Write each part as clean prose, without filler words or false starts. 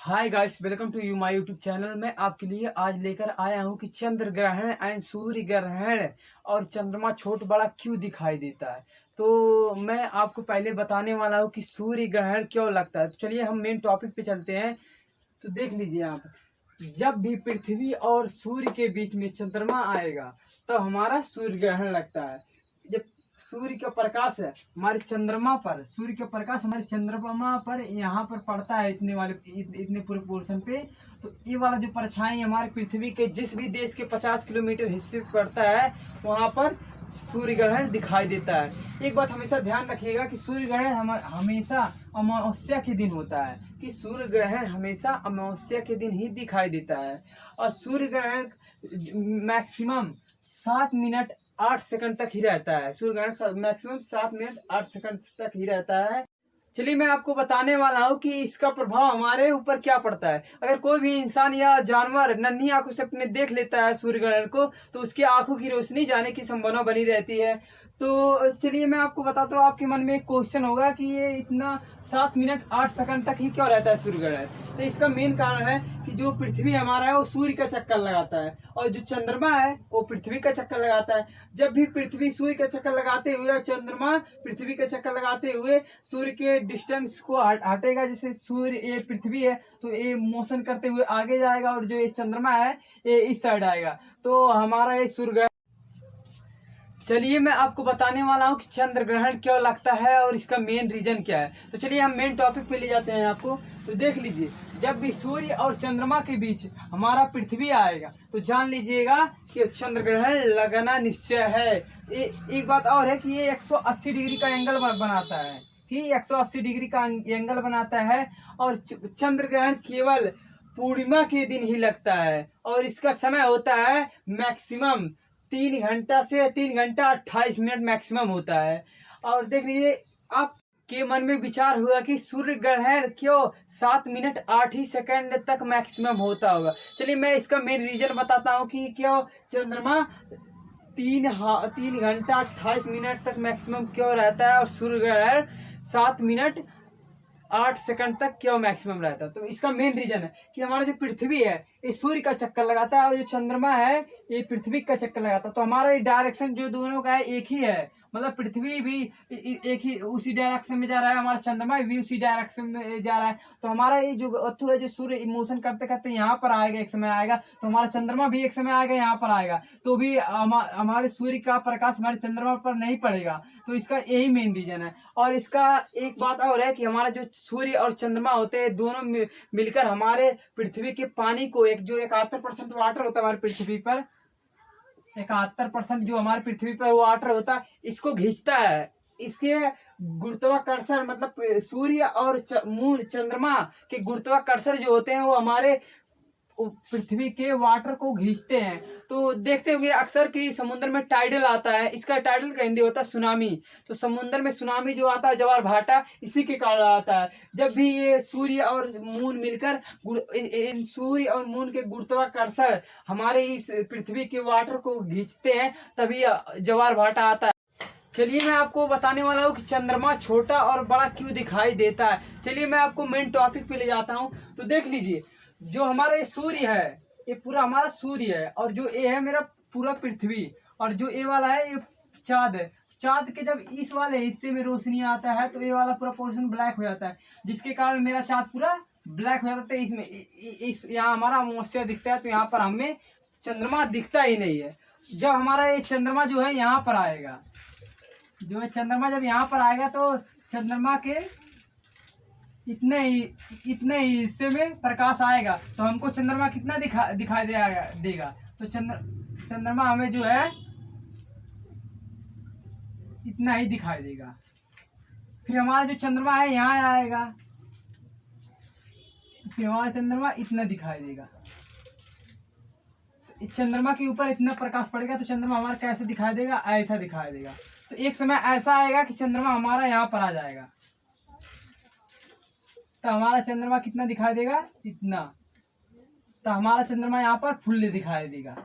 Hi guys, welcome to you my YouTube channel. मैं आपके लिए आज लेकर आया हूं कि चंद्र ग्रहण एंड सूर्य ग्रहण और चंद्रमा छोट बड़ा क्यों दिखाई देता है। तो मैं आपको पहले बताने वाला हूं कि सूर्य ग्रहण क्यों लगता है। तो चलिए हम मेन टॉपिक पे चलते हैं। तो देख लीजिए आप, जब भी पृथ्वी और सूर्य के बीच में चंद्रमा आएगा तो हमारा सूर्य ग्रहण लगता है। जब सूर्य का प्रकाश है हमारे चंद्रमा पर, सूर्य का प्रकाश हमारे चंद्रमा पर यहाँ पर पड़ता है इतने पूरे पोर्शन पे, तो ये वाला जो परछाई हमारे पृथ्वी के जिस भी देश के 50 किलोमीटर हिस्से पे पड़ता है वहाँ पर सूर्य ग्रहण दिखाई देता है। एक बात हमेशा ध्यान रखिएगा कि सूर्य ग्रहण हमेशा अमावस्या के दिन होता है, कि सूर्य ग्रहण हमेशा अमावस्या के दिन ही दिखाई देता है। और सूर्य ग्रहण मैक्सिमम 7 मिनट 8 सेकंड तक ही रहता है। सूर्य ग्रहण मैक्सिमम 7 मिनट 8 सेकंड तक ही रहता है। चलिए मैं आपको बताने वाला हूँ कि इसका प्रभाव हमारे ऊपर क्या पड़ता है। अगर कोई भी इंसान या जानवर नन्ही आंखों से अपने देख लेता है सूर्य ग्रहण को, तो उसकी आंखों की रोशनी जाने की संभावना बनी रहती है। तो चलिए मैं आपको बताता हूँ, आपके मन में एक क्वेश्चन होगा कि ये इतना 7 मिनट 8 सेकंड तक ही क्यों रहता है सूर्य ग्रहण। तो इसका मेन कारण है कि जो पृथ्वी हमारा है वो सूर्य का चक्कर लगाता है, और जो चंद्रमा है वो पृथ्वी का चक्कर लगाता है। जब भी पृथ्वी सूर्य का चक्कर लगाते हुए और चंद्रमा पृथ्वी का चक्कर लगाते हुए सूर्य के डिस्टेंस को हटेगा, जैसे सूर्य ये पृथ्वी है तो ये मोशन करते हुए आगे जाएगा, और जो ये चंद्रमा है ये इस साइड आएगा, तो हमारा ये सूर्य ग्रहण। चलिए मैं आपको बताने वाला हूँ कि चंद्र ग्रहण क्यों लगता है और इसका मेन रीजन क्या है। तो चलिए हम मेन टॉपिक पे ले जाते हैं आपको। तो देख लीजिए, जब भी सूर्य और चंद्रमा के बीच हमारा पृथ्वी आएगा तो जान लीजिएगा कि चंद्र ग्रहण लगना निश्चय है। एक बात और है कि ये 180 डिग्री का एंगल बनाता है, कि 180 डिग्री का एंगल बनाता है। और चंद्र ग्रहण केवल पूर्णिमा के दिन ही लगता है, और इसका समय होता है मैक्सिमम 3 घंटा से 3 घंटा 28 मिनट मैक्सिमम होता है। और देख लीजिए, आपके मन में विचार हुआ कि सूर्य ग्रहण क्यों 7 मिनट 8 ही सेकंड तक मैक्सिमम होता होगा। चलिए मैं इसका मेन रीजन बताता हूँ कि क्यों चंद्रमा 3 घंटा 28 मिनट तक मैक्सिमम क्यों रहता है और सूर्य ग्रहण 7 मिनट 8 सेकंड तक क्यों मैक्सिमम रहता है। तो इसका मेन रीजन है कि हमारा जो पृथ्वी है ये सूर्य का चक्कर लगाता है, और जो चंद्रमा है ये पृथ्वी का चक्कर लगाता है। तो हमारा ये डायरेक्शन जो दोनों का है एक ही है, मतलब पृथ्वी भी एक ही उसी डायरेक्शन में जा रहा है, हमारा चंद्रमा भी उसी डायरेक्शन में जा रहा है। तो हमारा ये जो अथु है, जो सूर्य मोशन करते करते यहाँ पर आएगा, एक समय आएगा तो हमारा चंद्रमा भी एक समय आएगा यहाँ पर आएगा, तो भी हमारे सूर्य का प्रकाश हमारे चंद्रमा पर नहीं पड़ेगा। तो इसका यही मेन रीजन है। और इसका एक बात और है कि हमारा जो सूर्य और चंद्रमा होते हैं दोनों मिलकर हमारे पृथ्वी के पानी को, एक जो 71% वाटर होता है हमारी पृथ्वी पर, 71% जो हमारे पृथ्वी पर वाटर होता है इसको खींचता है। इसके गुरुत्वाकर्षण मतलब सूर्य और मून चंद्रमा के गुरुत्वाकर्षण जो होते हैं वो हमारे पृथ्वी के वाटर को खींचते हैं। तो देखते होंगे अक्सर कि समुद्र में टाइडल आता है, इसका टाइडल का हिंदी होता है सुनामी। तो समुद्र में सुनामी जो आता है, ज्वार भाटा, इसी के कारण आता है। जब भी ये सूर्य और मून मिलकर इन सूर्य और मून के गुरुत्वाकर्षण हमारे इस पृथ्वी के वाटर को खींचते हैं, तभी ज्वार भाटा आता है। चलिए मैं आपको बताने वाला हूँ कि चंद्रमा छोटा और बड़ा क्यों दिखाई देता है। चलिए मैं आपको मेन टॉपिक पे ले जाता हूँ। तो देख लीजिए, जो हमारा ये सूर्य है ये पूरा हमारा सूर्य है, और जो ये है मेरा पूरा पृथ्वी, और जो ये वाला है ये चाँद है। चाँद के जब इस वाले हिस्से में रोशनी आता है तो ये वाला पूरा पोर्शन ब्लैक हो जाता है, जिसके कारण मेरा चाँद पूरा ब्लैक हो जाता है। इसमें इस यहाँ हमारा अमावस्या दिखता है, तो यहाँ पर हमें चंद्रमा दिखता ही नहीं है। जब हमारा ये चंद्रमा जो है यहाँ पर आएगा, जो है चंद्रमा जब यहाँ पर आएगा तो चंद्रमा के इतने ही हिस्से में प्रकाश आएगा, तो हमको चंद्रमा कितना दिखाई देगा। तो चंद्रमा हमें जो है इतना ही दिखाई देगा। फिर हमारा जो चंद्रमा है यहाँ आएगा, फिर हमारा चंद्रमा इतना दिखाई देगा। तो चंद्रमा के ऊपर इतना प्रकाश पड़ेगा तो चंद्रमा हमारा कैसे दिखाई देगा, ऐसा दिखाई देगा। तो एक समय ऐसा आएगा कि चंद्रमा हमारा यहाँ पर आ जाएगा, तो हमारा चंद्रमा कितना दिखाई देगा, इतना। तो हमारा चंद्रमा यहाँ पर फुल्ली दिखाई देगा।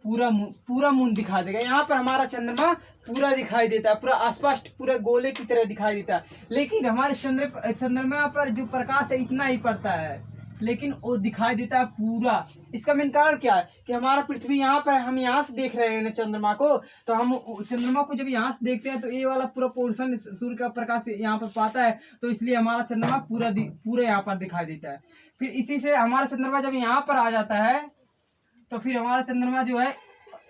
पूरा मून दिखा देगा। यहाँ पर हमारा चंद्रमा पूरा दिखाई देता है, पूरा स्पष्ट, पूरे गोले की तरह दिखाई देता है। लेकिन हमारे चंद्रमा पर जो प्रकाश है इतना ही पड़ता है, लेकिन वो दिखाई देता है पूरा। इसका मेन कारण क्या है कि हमारा पृथ्वी यहाँ पर, हम यहाँ से देख रहे हैं ना चंद्रमा को, तो हम चंद्रमा को जब यहाँ से देखते हैं तो ये वाला पूरा पोर्शन सूर्य का प्रकाश यहाँ पर पाता है, तो इसलिए हमारा चंद्रमा पूरा यहाँ पर दिखाई देता है। फिर इसी से हमारा चंद्रमा जब यहाँ पर आ जाता है तो फिर हमारा चंद्रमा जो है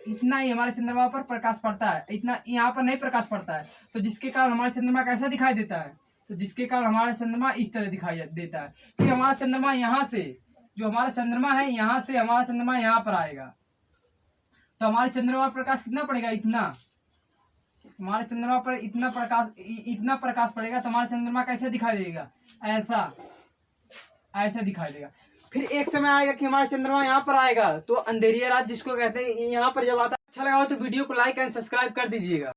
इतना ही हमारे चंद्रमा पर प्रकाश पड़ता है, इतना यहाँ पर नहीं प्रकाश पड़ता है। तो जिसके कारण हमारा चंद्रमा कैसा दिखाई देता है, तो जिसके कारण हमारा चंद्रमा इस तरह दिखाई देता है। फिर हमारा चंद्रमा यहाँ से, जो हमारा चंद्रमा है यहाँ से हमारा चंद्रमा यहाँ पर आएगा, तो हमारे चंद्रमा पर प्रकाश कितना पड़ेगा, इतना। हमारे चंद्रमा पर इतना प्रकाश पड़ेगा, तो हमारा चंद्रमा कैसे दिखाई देगा, ऐसा दिखाई देगा। फिर एक समय आएगा कि हमारा चंद्रमा यहाँ पर आएगा, तो अंधेरिया रात जिसको कहते हैं, यहाँ पर जब आता है। अच्छा लगा हो तो वीडियो को लाइक एंड सब्सक्राइब कर दीजिएगा।